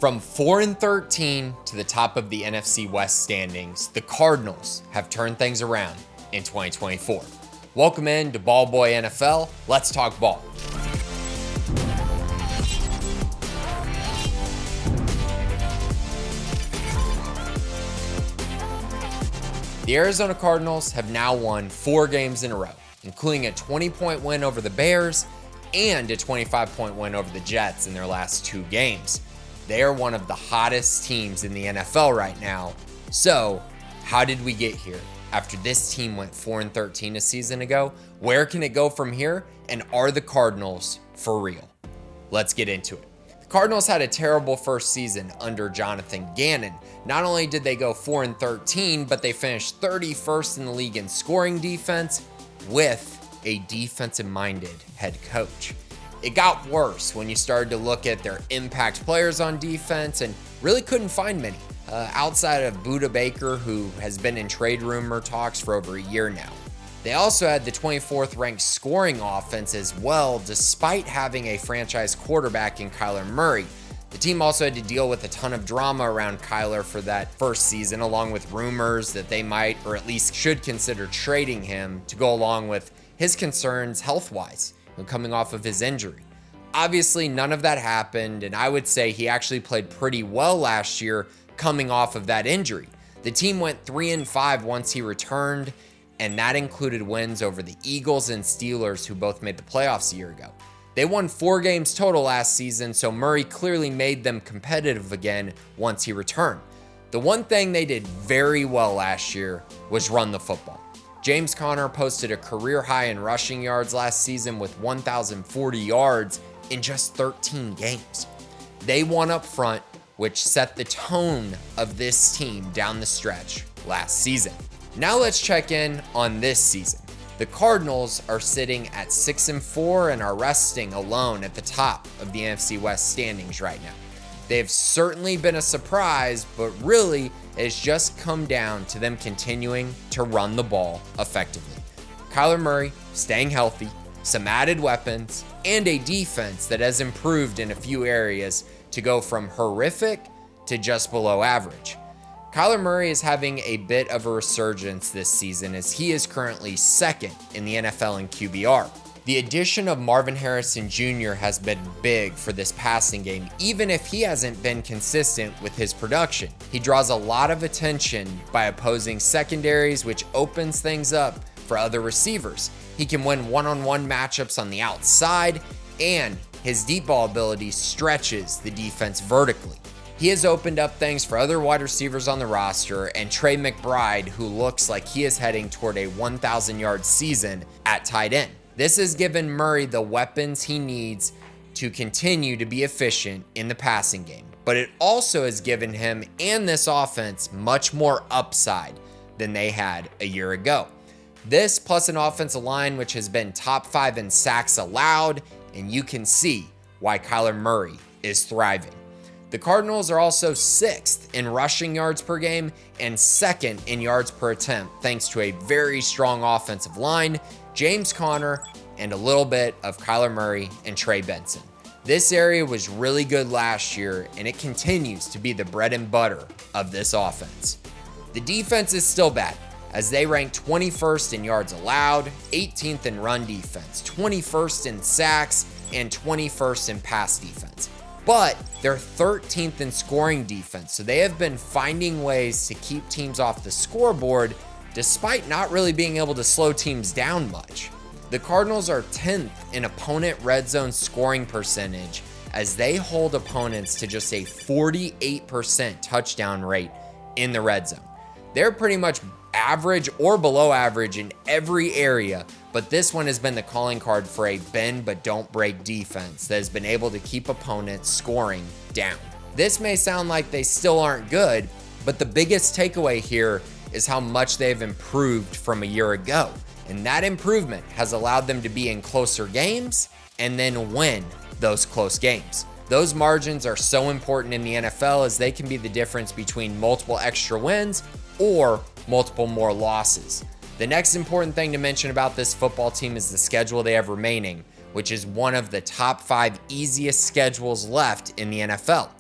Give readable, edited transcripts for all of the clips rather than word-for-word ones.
From 4-13 to the top of the NFC West standings, the Cardinals have turned things around in 2024. Welcome in to Ball Boy NFL. Let's talk ball. The Arizona Cardinals have now won 4 games in a row, including a 20-point win over the Bears and a 25-point win over the Jets in their last 2 games. They are one of the hottest teams in the NFL right now. So, how did we get here? After this team went 4-13 a season ago, where can it go from here? And are the Cardinals for real? Let's get into it. The Cardinals had a terrible first season under Jonathan Gannon. Not only did they go 4-13, but they finished 31st in the league in scoring defense with a defensive-minded head coach. It got worse when you started to look at their impact players on defense and really couldn't find many, outside of Budda Baker, who has been in trade rumor talks for over a year now. They also had the 24th ranked scoring offense as well, despite having a franchise quarterback in Kyler Murray. The team also had to deal with a ton of drama around Kyler for that first season, along with rumors that they might, or at least should consider trading him to go along with his concerns health-wise, coming off of his injury. Obviously, none of that happened, and I would say he actually played pretty well last year coming off of that injury. The team went 3-5 once he returned, and that included wins over the Eagles and Steelers, who both made the playoffs a year ago. They won 4 games total last season, so Murray clearly made them competitive again once he returned. The one thing they did very well last year was run the football. James Conner posted a career high in rushing yards last season with 1,040 yards in just 13 games. They won up front, which set the tone of this team down the stretch last season. Now let's check in on this season. The Cardinals are sitting at 6-4 and are resting alone at the top of the NFC West standings right now. They've certainly been a surprise, but really it's just come down to them continuing to run the ball effectively. Kyler Murray staying healthy, some added weapons, and a defense that has improved in a few areas to go from horrific to just below average. Kyler Murray is having a bit of a resurgence this season as he is currently second in the NFL in QBR. The addition of Marvin Harrison Jr. has been big for this passing game, even if he hasn't been consistent with his production. He draws a lot of attention by opposing secondaries, which opens things up for other receivers. He can win one-on-one matchups on the outside, and his deep ball ability stretches the defense vertically. He has opened up things for other wide receivers on the roster, and Trey McBride, who looks like he is heading toward a 1,000-yard season at tight end. This has given Murray the weapons he needs to continue to be efficient in the passing game, but it also has given him and this offense much more upside than they had a year ago. This plus an offensive line which has been top 5 in sacks allowed, and you can see why Kyler Murray is thriving. The Cardinals are also 6th in rushing yards per game and 2nd in yards per attempt, thanks to a very strong offensive line, James Conner, and a little bit of Kyler Murray and Trey Benson. This area was really good last year, and it continues to be the bread and butter of this offense. The defense is still bad, as they rank 21st in yards allowed, 18th in run defense, 21st in sacks, and 21st in pass defense. But they're 13th in scoring defense, so they have been finding ways to keep teams off the scoreboard despite not really being able to slow teams down much. The Cardinals are 10th in opponent red zone scoring percentage as they hold opponents to just a 48% touchdown rate in the red zone. They're pretty much average or below average in every area, but this one has been the calling card for a bend but don't break defense that has been able to keep opponents scoring down. This may sound like they still aren't good, but the biggest takeaway here is how much they've improved from a year ago. And that improvement has allowed them to be in closer games and then win those close games. Those margins are so important in the NFL as they can be the difference between multiple extra wins or multiple more losses. The next important thing to mention about this football team is the schedule they have remaining, which is one of the top 5 easiest schedules left in the NFL.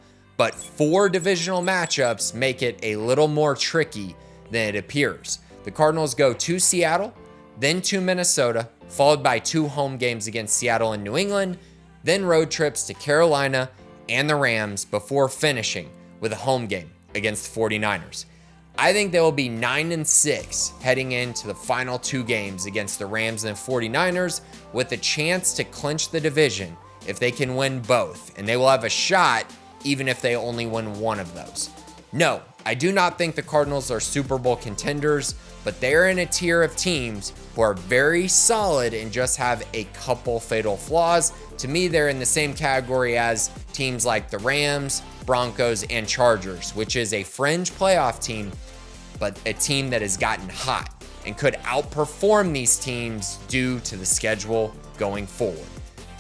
but 4 divisional matchups make it a little more tricky than it appears. The Cardinals go to Seattle, then to Minnesota, followed by 2 home games against Seattle and New England, then road trips to Carolina and the Rams before finishing with a home game against the 49ers. I think they will be 9-6 heading into the final 2 games against the Rams and the 49ers with a chance to clinch the division if they can win both, and they will have a shot even if they only win one of those. No, I do not think the Cardinals are Super Bowl contenders, but they're in a tier of teams who are very solid and just have a couple fatal flaws. To me, they're in the same category as teams like the Rams, Broncos, and Chargers, which is a fringe playoff team, but a team that has gotten hot and could outperform these teams due to the schedule going forward.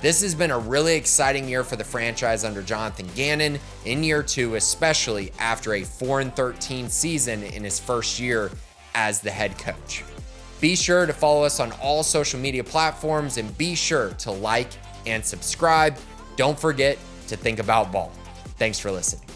This has been a really exciting year for the franchise under Jonathan Gannon in year 2, especially after a 4-13 season in his first year as the head coach. Be sure to follow us on all social media platforms and be sure to like and subscribe. Don't forget to think about ball. Thanks for listening.